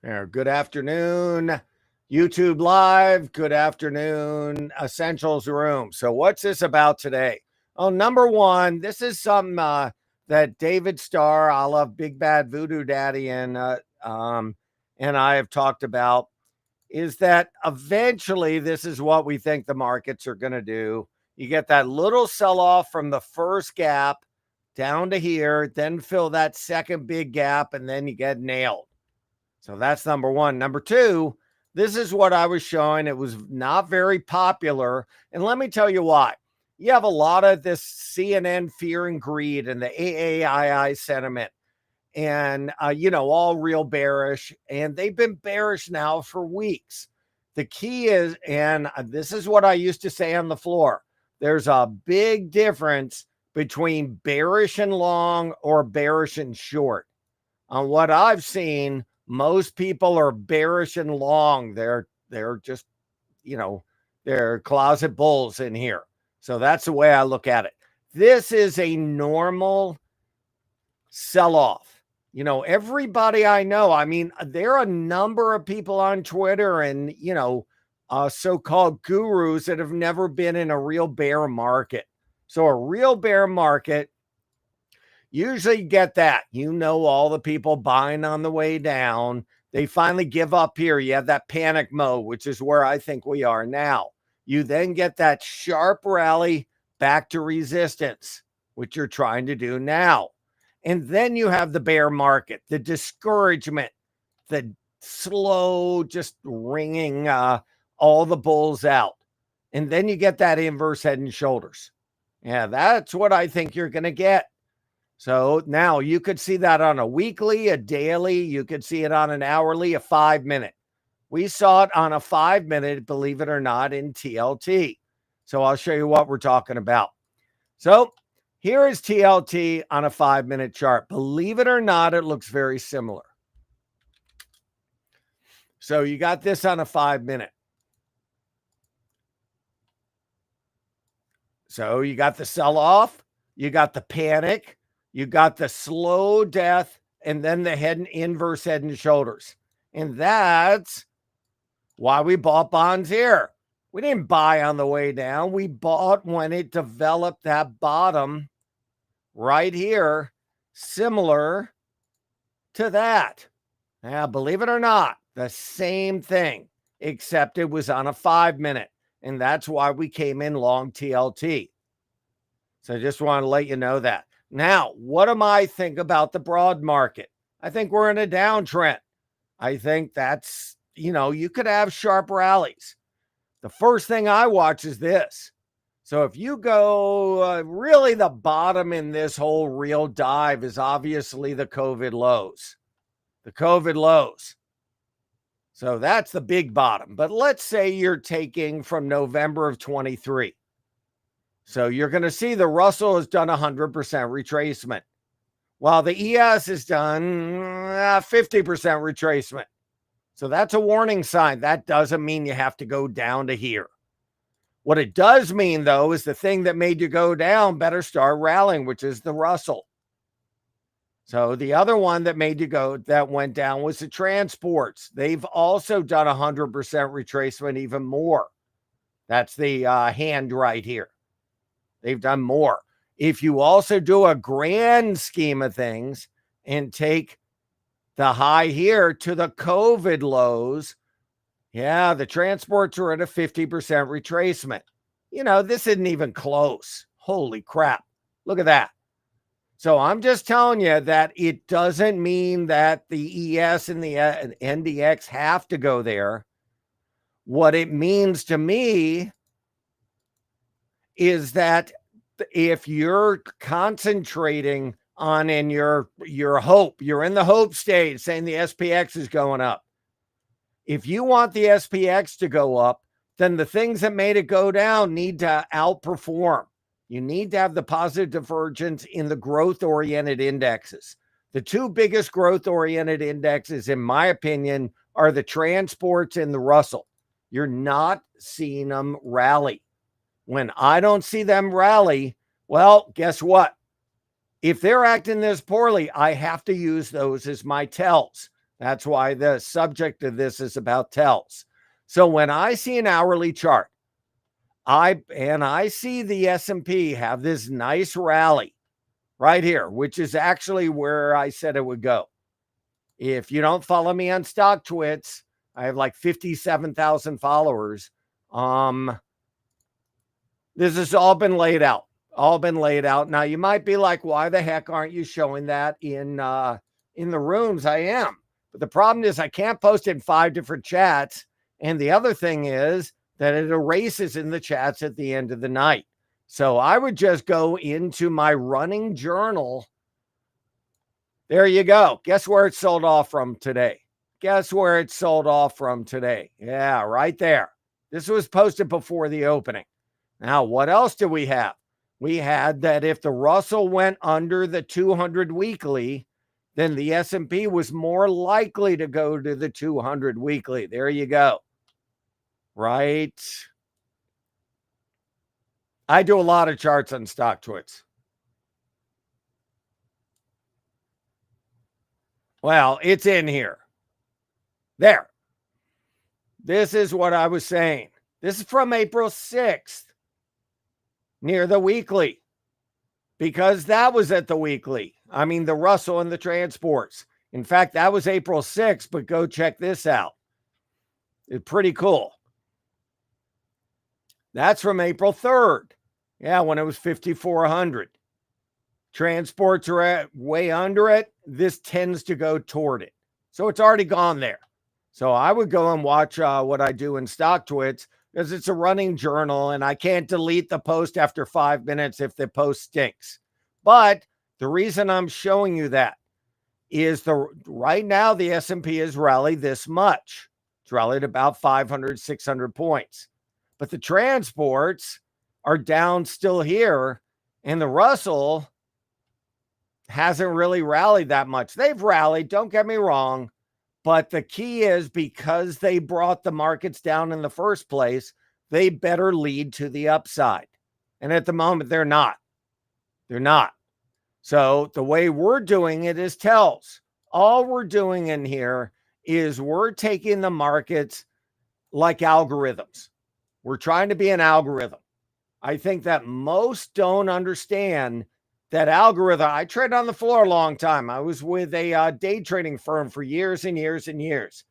There. Good afternoon, YouTube Live. Good afternoon, Essentials Room. So, what's this about today? Oh, number one, this is something that David Starr, I love Big Bad Voodoo Daddy, and I have talked about. Is that eventually this is what we think the markets are going to do? You get that little sell off from the first gap down to here, then fill that second big gap, and then you get nailed. So that's number one. Number two, this is what I was showing. It was not very popular. And let me tell you why. You have a lot of this CNN fear and greed and the AAII sentiment and, all real bearish. And they've been bearish now for weeks. The key is, and this is what I used to say on the floor, there's a big difference between bearish and long or bearish and short. On what I've seen, most people are bearish and long. They're just, they're closet bulls in here. So that's the way I look at it. This is a normal sell-off. Everybody I know, I mean, there are a number of people on Twitter and, so-called gurus that have never been in a real bear market. So a real bear market, usually get that. All the people buying on the way down. They finally give up here. You have that panic mode, which is where I think we are now. You then get that sharp rally back to resistance, which you're trying to do now. And then you have the bear market, the discouragement, the slow just wringing all the bulls out. And then you get that inverse head and shoulders. Yeah, that's what I think you're going to get. So now you could see that on a weekly, a daily, you could see it on an hourly, a 5-minute. We saw it on a 5-minute, believe it or not, in TLT. So I'll show you what we're talking about. So here is TLT on a 5-minute chart. Believe it or not, it looks very similar. So you got this on a 5-minute. So you got the sell-off, you got the panic, you got the slow death, and then the inverse head and shoulders. And that's why we bought bonds here. We didn't buy on the way down. We bought when it developed that bottom right here, similar to that. Now, believe it or not, the same thing, except it was on a 5-minute. And that's why we came in long TLT. So I just want to let you know that. Now, what do I think about the broad market? I think we're in a downtrend. I think that's, you could have sharp rallies. The first thing I watch is this. So if you go, really the bottom in this whole real dive is obviously the COVID lows. The COVID lows. So that's the big bottom. But let's say you're taking from November of 23. So you're going to see the Russell has done 100% retracement, while the ES has done 50% retracement. So that's a warning sign. That doesn't mean you have to go down to here. What it does mean, though, is the thing that made you go down better start rallying, which is the Russell. So the other one that made you go, that went down, was the transports. They've also done 100% retracement, even more. That's the hand right here. They've done more. If you also do a grand scheme of things and take the high here to the COVID lows, yeah, the transports are at a 50% retracement. This isn't even close. Holy crap. Look at that. So I'm just telling you that it doesn't mean that the ES and the NDX have to go there. What it means to me is that if you're concentrating on in your hope, you're in the hope stage saying the SPX is going up. If you want the SPX to go up, then the things that made it go down need to outperform. You need to have the positive divergence in the growth-oriented indexes. The two biggest growth-oriented indexes, in my opinion, are the transports and the Russell. You're not seeing them rally. When I don't see them rally, well, guess what? If they're acting this poorly, I have to use those as my tells. That's why the subject of this is about tells. So when I see an hourly chart, I see the S&P have this nice rally right here, which is actually where I said it would go. If you don't follow me on Stock Twits, I have like 57,000 followers. This has all been laid out. Now you might be like, why the heck aren't you showing that in the rooms? I am. But the problem is I can't post in 5 different chats. And the other thing is that it erases in the chats at the end of the night. So I would just go into my running journal. There you go. Guess where it sold off from today? Yeah, right there. This was posted before the opening. Now, what else do we have? We had that if the Russell went under the 200 weekly, then the S&P was more likely to go to the 200 weekly. There you go. Right? I do a lot of charts on Stock Twits. Well, it's in here. There. This is what I was saying. This is from April 6th, near the weekly, because that was at the weekly. I mean, the Russell and the transports. In fact, that was April 6th, but go check this out. It's pretty cool. That's from April 3rd. Yeah, when it was 5,400. Transports are at way under it. This tends to go toward it. So it's already gone there. So I would go and watch what I do in Stock Twits because it's a running journal and I can't delete the post after 5 minutes if the post stinks. But the reason I'm showing you that is right now the S&P has rallied this much. It's rallied about 500, 600 points. But the transports are down still here and the Russell hasn't really rallied that much. They've rallied, don't get me wrong, but the key is because they brought the markets down in the first place, they better lead to the upside. And at the moment, they're not. They're not. So the way we're doing it is tells. All we're doing in here is we're taking the markets like algorithms. We're trying to be an algorithm. I think that most don't understand that algorithm. I traded on the floor a long time. I was with a day trading firm for years and years and years.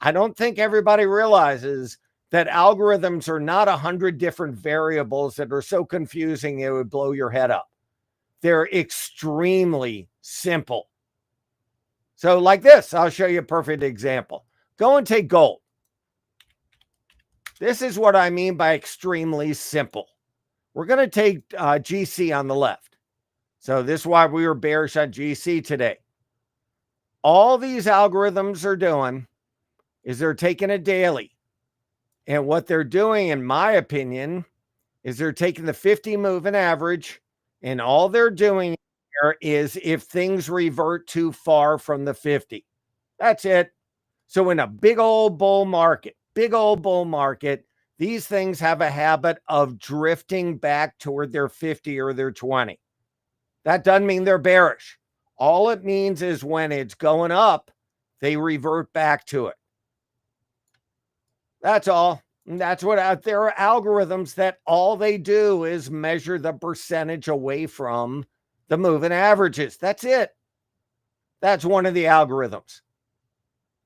I don't think everybody realizes that algorithms are not 100 different variables that are so confusing it would blow your head up. They're extremely simple. So like this, I'll show you a perfect example. Go and take gold. This is what I mean by extremely simple. We're going to take GC on the left. So this is why we were bearish on GC today. All these algorithms are doing is they're taking a daily. And what they're doing, in my opinion, is they're taking the 50 moving average and all they're doing here is if things revert too far from the 50. That's it. So in a big old bull market, these things have a habit of drifting back toward their 50 or their 20. That doesn't mean they're bearish. All it means is when it's going up, they revert back to it. That's all. And that's what there are algorithms that all they do is measure the percentage away from the moving averages. That's it. That's one of the algorithms.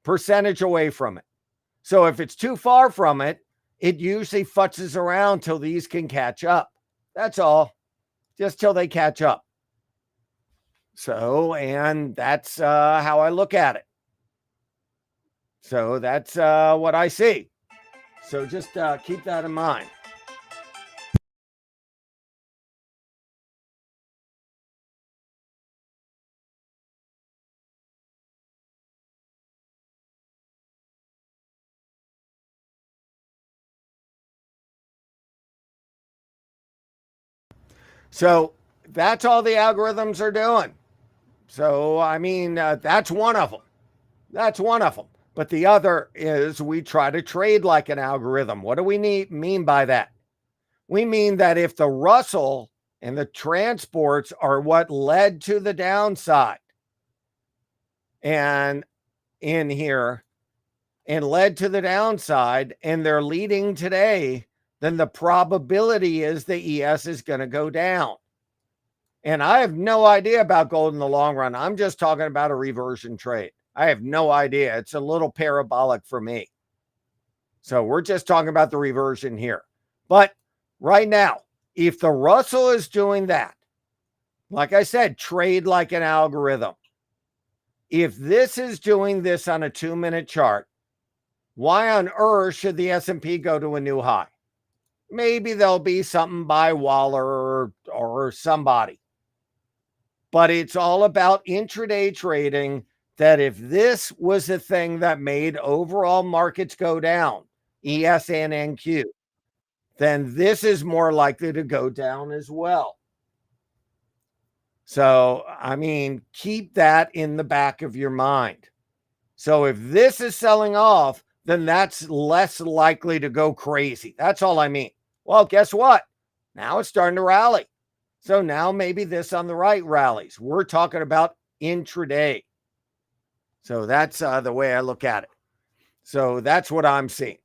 Percentage away from it. So if it's too far from it, it usually futzes around till these can catch up. That's all. Just till they catch up. So, and that's how I look at it. So that's what I see. So just keep that in mind. So that's all the algorithms are doing. So, I mean, that's one of them. That's one of them. But the other is we try to trade like an algorithm. What do we mean by that? We mean that if the Russell and the transports are what led to the downside, and in here and led to the downside, and they're leading today, then the probability is the ES is going to go down. And I have no idea about gold in the long run. I'm just talking about a reversion trade. I have no idea. It's a little parabolic for me. So we're just talking about the reversion here. But right now, if the Russell is doing that, like I said, trade like an algorithm. If this is doing this on a 2-minute chart, why on earth should the S&P go to a new high? Maybe there'll be something by Waller or somebody. But it's all about intraday trading, that if this was the thing that made overall markets go down, ES and NQ, then this is more likely to go down as well. So, I mean, keep that in the back of your mind. So if this is selling off, then that's less likely to go crazy. That's all I mean. Well, guess what? Now it's starting to rally. So now maybe this on the right rallies. We're talking about intraday. So that's the way I look at it. So that's what I'm seeing.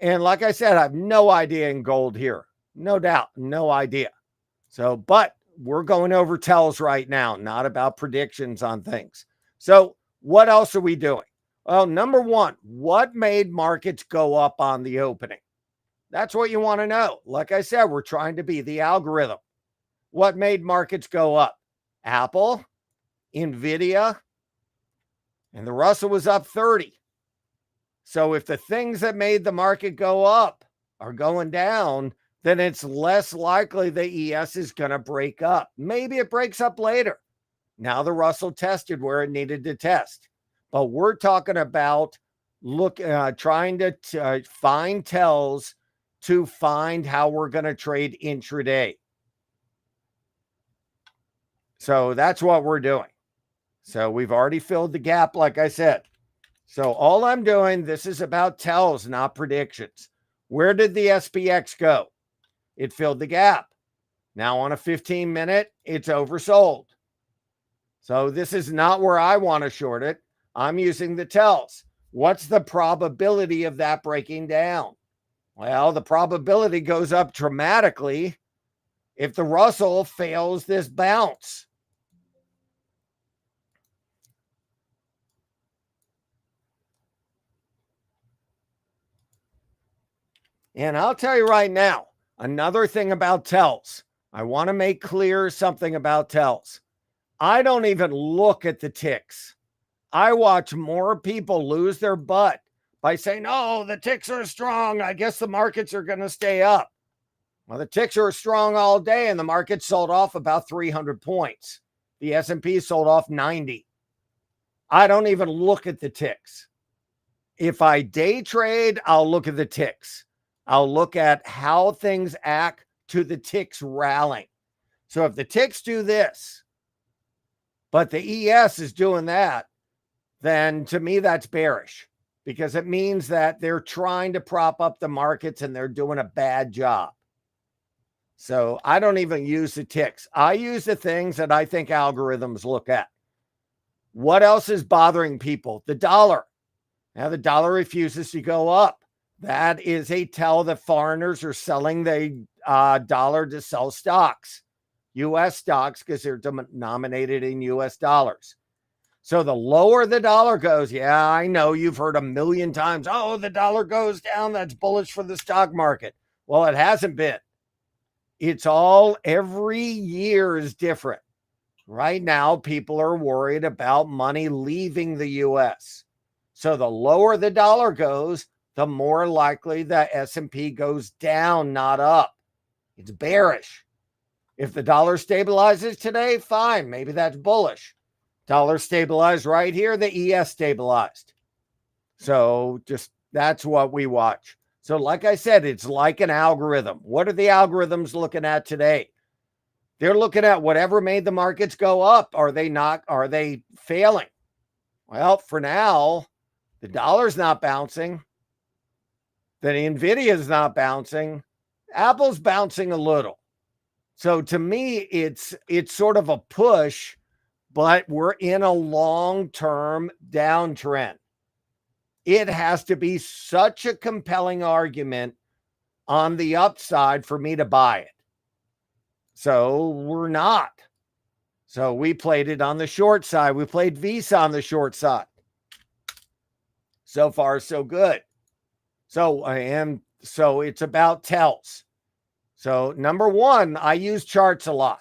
And like I said, I have no idea in gold here. No doubt. No idea. So, but we're going over tells right now, not about predictions on things. So what else are we doing? Well, number one, what made markets go up on the opening? That's what you want to know. Like I said, we're trying to be the algorithm. What made markets go up? Apple, Nvidia, and the Russell was up 30. So if the things that made the market go up are going down, then it's less likely the ES is going to break up. Maybe it breaks up later. Now the Russell tested where it needed to test. But we're talking about trying to find tells to find how we're going to trade intraday. So that's what we're doing. So we've already filled the gap, like I said. So all I'm doing, this is about tells, not predictions. Where did the SPX go? It filled the gap. Now on a 15-minute, it's oversold. So this is not where I want to short it. I'm using the tells. What's the probability of that breaking down? Well, the probability goes up dramatically if the Russell fails this bounce. And I'll tell you right now, another thing about tells. I want to make clear something about tells. I don't even look at the ticks. I watch more people lose their butt by saying, oh, the ticks are strong. I guess the markets are going to stay up. Well, the ticks are strong all day and the market sold off about 300 points. The S&P sold off 90. I don't even look at the ticks. If I day trade, I'll look at the ticks. I'll look at how things act to the ticks rallying. So if the ticks do this, but the ES is doing that, then to me that's bearish, because it means that they're trying to prop up the markets and they're doing a bad job. So I don't even use the ticks. I use the things that I think algorithms look at. What else is bothering people? The dollar. Now the dollar refuses to go up. That is a tell that foreigners are selling the dollar to sell stocks, U.S. stocks, because they're denominated in U.S. dollars. So the lower the dollar goes, yeah, I know you've heard a million times, oh, the dollar goes down, that's bullish for the stock market. Well, it hasn't been. It's all, every year is different. Right now, people are worried about money leaving the U.S. So the lower the dollar goes, the more likely the S&P goes down, not up. It's bearish. If the dollar stabilizes today, fine. Maybe that's bullish. Dollar stabilized right here, the ES stabilized. So just that's what we watch. So like I said, it's like an algorithm. What are the algorithms looking at today? They're looking at whatever made the markets go up. Are they not? Are they failing? Well, for now, the dollar's not bouncing. The Nvidia is not bouncing. Apple's bouncing a little. So to me, it's sort of a push, but we're in a long-term downtrend. It has to be such a compelling argument on the upside for me to buy it. So we're not. So we played it on the short side. We played Visa on the short side. So far, so good. So it's about tells. So number one, I use charts a lot.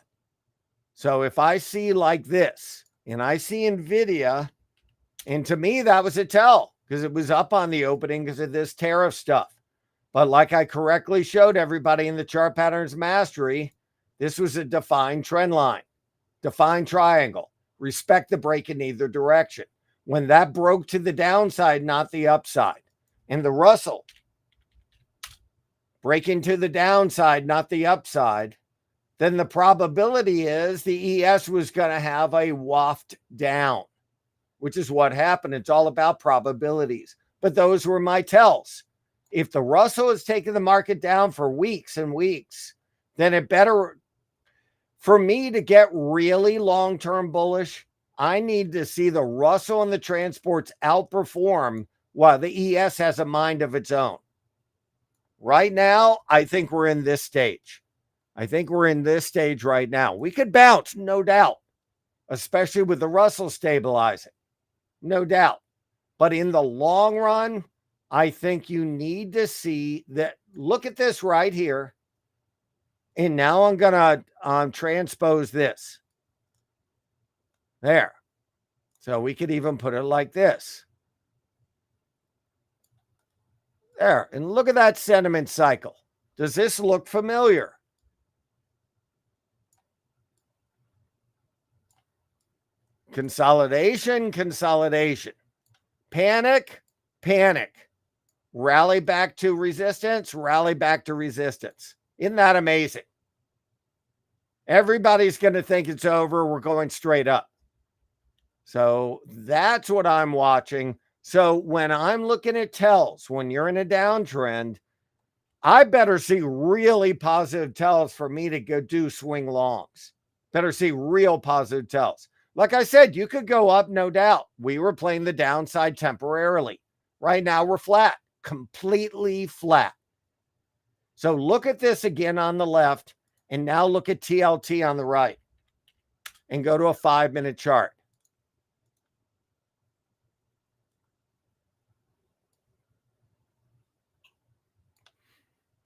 So if I see like this, and I see NVIDIA, and to me, that was a tell because it was up on the opening because of this tariff stuff. But like I correctly showed everybody in the Chart Patterns Mastery, this was a defined trend line, defined triangle. Respect the break in either direction. When that broke to the downside, not the upside, and the Russell breaking to the downside, not the upside, then the probability is the ES was going to have a waft down, which is what happened. It's all about probabilities. But those were my tells. If the Russell is taking the market down for weeks and weeks, then it better, for me to get really long-term bullish, I need to see the Russell and the transports outperform while the ES has a mind of its own. Right now, I think we're in this stage. I think we're in this stage right now. We could bounce, no doubt, especially with the Russell stabilizing, no doubt. But in the long run, I think you need to see that. Look at this right here. And now I'm going to transpose this. There. So we could even put it like this. There. And look at that sentiment cycle. Does this look familiar? Consolidation, consolidation. Panic, panic. Rally back to resistance, rally back to resistance. Isn't that amazing? Everybody's going to think it's over. We're going straight up. So that's what I'm watching. So when I'm looking at tells, when you're in a downtrend, I better see really positive tells for me to go do swing longs. Better see real positive tells. Like I said, you could go up, no doubt. We were playing the downside temporarily. Right now we're flat, completely flat. So look at this again on the left, and now look at TLT on the right, and go to a 5-minute chart.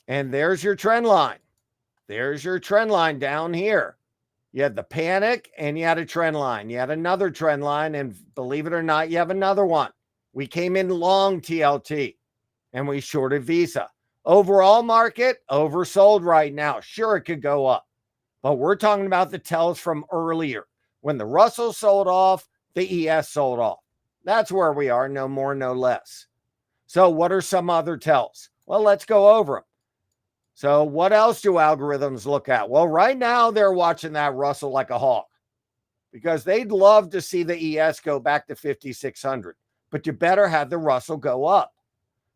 And there's your trend line. There's your trend line down here. You had the panic and you had a trend line. You had another trend line, and believe it or not, you have another one. We came in long TLT and we shorted Visa. Overall market, oversold right now. Sure, it could go up, but we're talking about the tells from earlier. When the Russell sold off, the ES sold off. That's where we are, no more, no less. So what are some other tells? Well, let's go over them. So what else do algorithms look at? Well, right now they're watching that Russell like a hawk because they'd love to see the ES go back to 5,600, but you better have the Russell go up.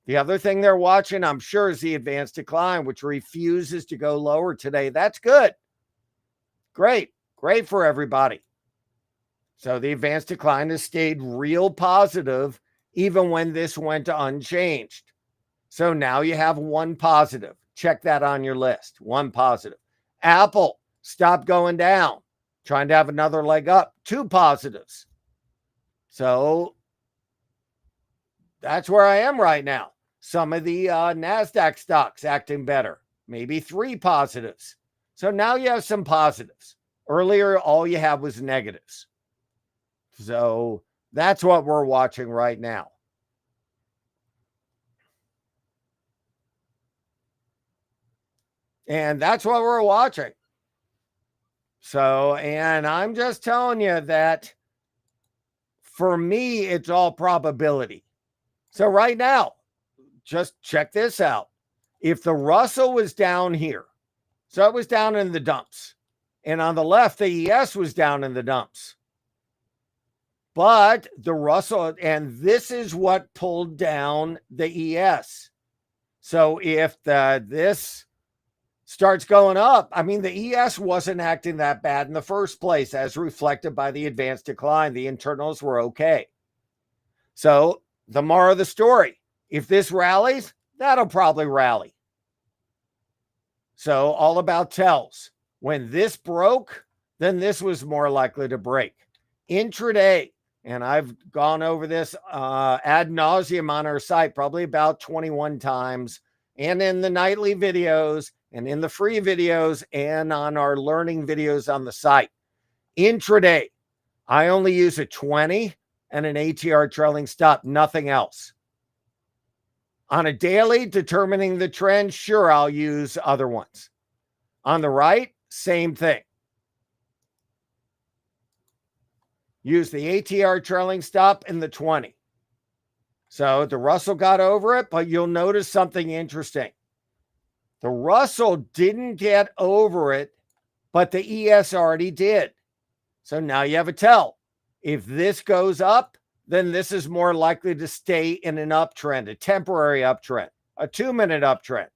The other thing they're watching, I'm sure, is the advanced decline, which refuses to go lower today. That's good. Great. Great for everybody. So the advanced decline has stayed real positive even when this went unchanged. So now you have one positive. Check that on your list. One positive. Apple, stop going down. Trying to have another leg up. Two positives. So that's where I am right now. Some of the NASDAQ stocks acting better. Maybe three positives. So now you have some positives. Earlier, all you had was negatives. So that's what we're watching right now. And that's what we're watching. So, and I'm just telling you that for me, it's all probability. So right now, just check this out. If the Russell was down here, so it was down in the dumps, and on the left, the ES was down in the dumps. But the Russell, and this is what pulled down the ES. So if this starts going up. I mean, the ES wasn't acting that bad in the first place, as reflected by the advanced decline. The internals were okay. So the moral of the story, if this rallies, that'll probably rally. So all about tells. When this broke, then this was more likely to break. Intraday, and I've gone over this ad nauseum on our site probably about 21 times, and in the nightly videos, and in the free videos, and on our learning videos on the site. Intraday, I only use a 20 and an ATR trailing stop, nothing else. On a daily, determining the trend, sure, I'll use other ones. On the right, same thing. Use the ATR trailing stop in the 20. So the Russell got over it, but you'll notice something interesting. The Russell didn't get over it, but the ES already did. So now you have a tell. If this goes up, then this is more likely to stay in an uptrend, a temporary uptrend, a 2-minute uptrend.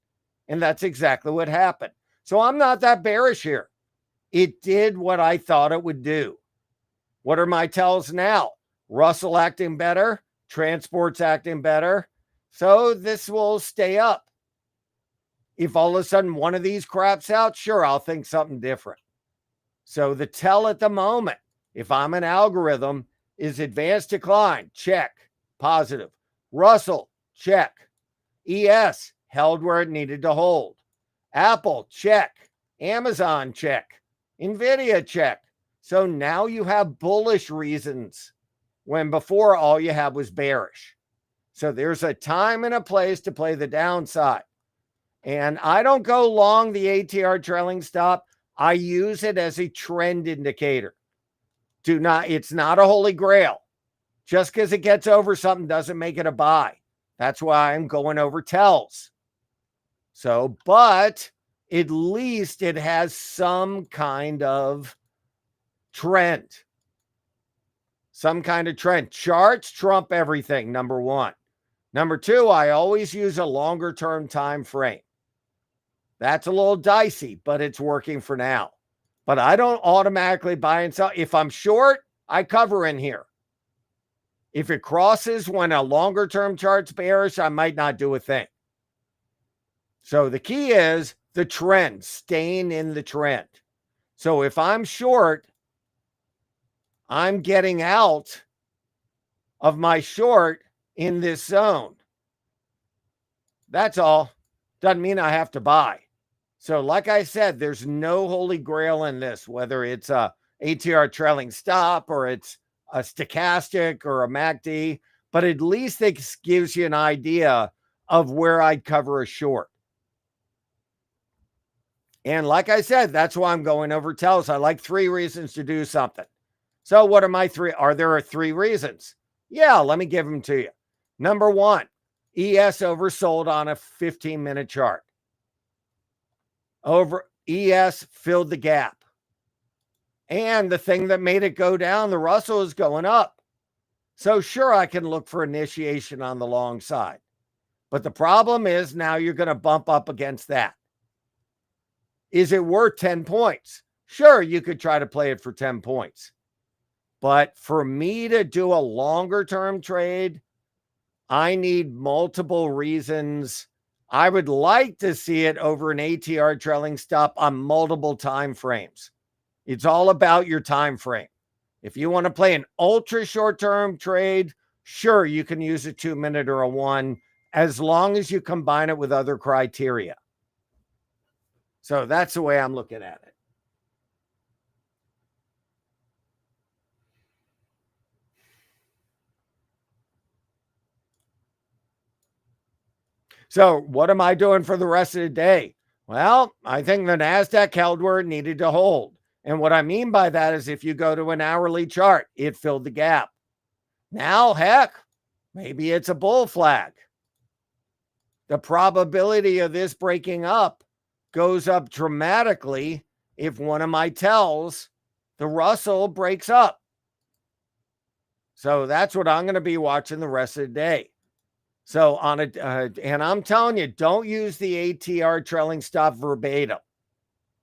And that's exactly what happened. So I'm not that bearish here. It did what I thought it would do. What are my tells now? Russell acting better, transport's acting better. So this will stay up. If all of a sudden one of these craps out, sure, I'll think something different. So the tell at the moment, if I'm an algorithm, is advanced decline, check, positive. Russell, check. ES, held where it needed to hold. Apple, check. Amazon, check. NVIDIA, check. So now you have bullish reasons when before all you had was bearish. So there's a time and a place to play the downside. And I don't go long the ATR trailing stop. I use it as a trend indicator. It's not a holy grail. Just because it gets over something doesn't make it a buy. That's why I'm going over tells. So, but at least it has some kind of trend. Some kind of trend. Charts trump everything, number one. Number two, I always use a longer term time frame. That's a little dicey, but it's working for now. But I don't automatically buy and sell. If I'm short, I cover in here. If it crosses when a longer term chart's bearish, I might not do a thing. So the key is the trend, staying in the trend. So if I'm short, I'm getting out of my short in this zone. That's all. Doesn't mean I have to buy. So like I said, there's no holy grail in this, whether it's a ATR trailing stop or it's a stochastic or a MACD, but at least it gives you an idea of where I'd cover a short. And like I said, that's why I'm going over tells. I like 3 reasons to do something. So what are my 3? Are there 3 reasons? Yeah, let me give them to you. Number 1, ES oversold on a 15-minute chart. ES filled the gap. And the thing that made it go down, the Russell, is going up. So sure, I can look for initiation on the long side. But the problem is now you're going to bump up against that. Is it worth 10 points? Sure, you could try to play it for 10 points. But for me to do a longer term trade, I need multiple reasons. I would like to see it over an ATR trailing stop on multiple time frames. It's all about your time frame. If you want to play an ultra short-term trade, sure, you can use a 2-minute or a 1 as long as you combine it with other criteria. So that's the way I'm looking at it. So what am I doing for the rest of the day? Well, I think the NASDAQ held where it needed to hold. And what I mean by that is if you go to an hourly chart, it filled the gap. Now, heck, maybe it's a bull flag. The probability of this breaking up goes up dramatically if one of my tells, the Russell, breaks up. So that's what I'm going to be watching the rest of the day. So on a, and I'm telling you, don't use the ATR trailing stop verbatim.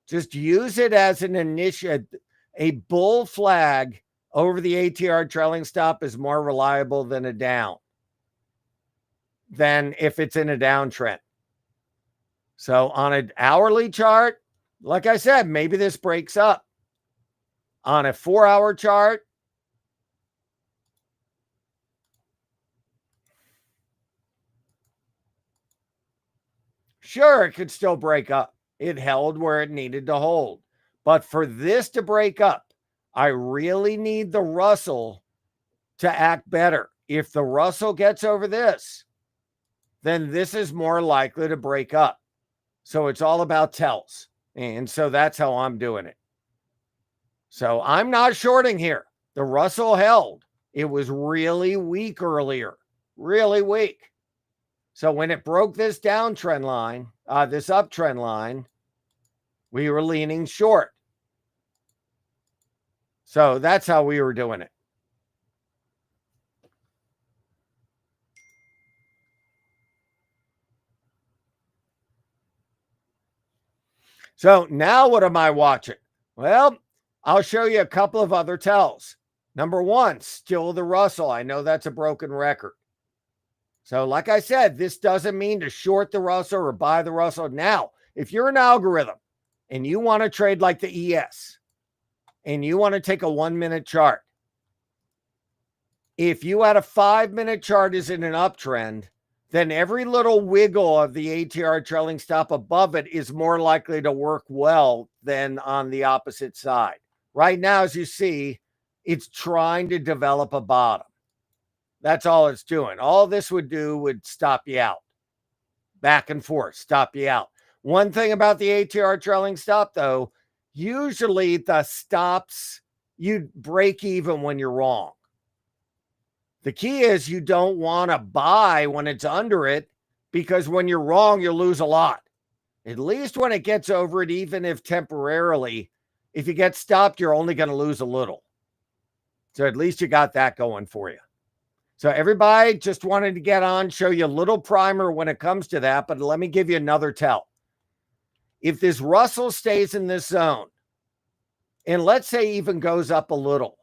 Just use it as an a bull flag over the ATR trailing stop is more reliable than a down, than if it's in a downtrend. So on an hourly chart, like I said, maybe this breaks up. On a 4-hour chart, sure, it could still break up. It held where it needed to hold. But for this to break up, I really need the Russell to act better. If the Russell gets over this, then this is more likely to break up. So it's all about tells. And so that's how I'm doing it. So I'm not shorting here. The Russell held. It was really weak earlier, really weak. So when it broke this downtrend line, this uptrend line, we were leaning short. So that's how we were doing it. So now what am I watching? Well, I'll show you a couple of other tells. Number one, still the Russell. I know that's a broken record. So like I said, this doesn't mean to short the Russell or buy the Russell. Now, if you're an algorithm and you want to trade like the ES and you want to take a 1-minute chart, if you had a 5-minute chart is in an uptrend, then every little wiggle of the ATR trailing stop above it is more likely to work well than on the opposite side. Right now, as you see, it's trying to develop a bottom. That's all it's doing. All this would do would stop you out. Back and forth, stop you out. One thing about the ATR trailing stop, though, usually the stops, you break even when you're wrong. The key is you don't want to buy when it's under it, because when you're wrong, you'll lose a lot. At least when it gets over it, even if temporarily, if you get stopped, you're only going to lose a little. So at least you got that going for you. So everybody, just wanted to get on, show you a little primer when it comes to that, but let me give you another tell. If this Russell stays in this zone, and let's say even goes up a little,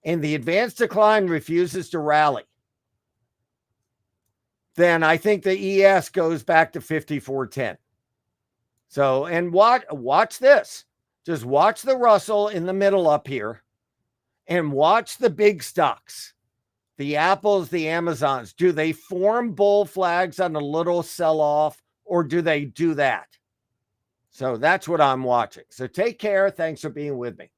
and the advanced decline refuses to rally, then I think the ES goes back to 54.10. So, and watch this. Just watch the Russell in the middle up here and watch the big stocks, the Apples, the Amazons. Do they form bull flags on a little sell-off, or do they do that? So that's what I'm watching. So take care. Thanks for being with me.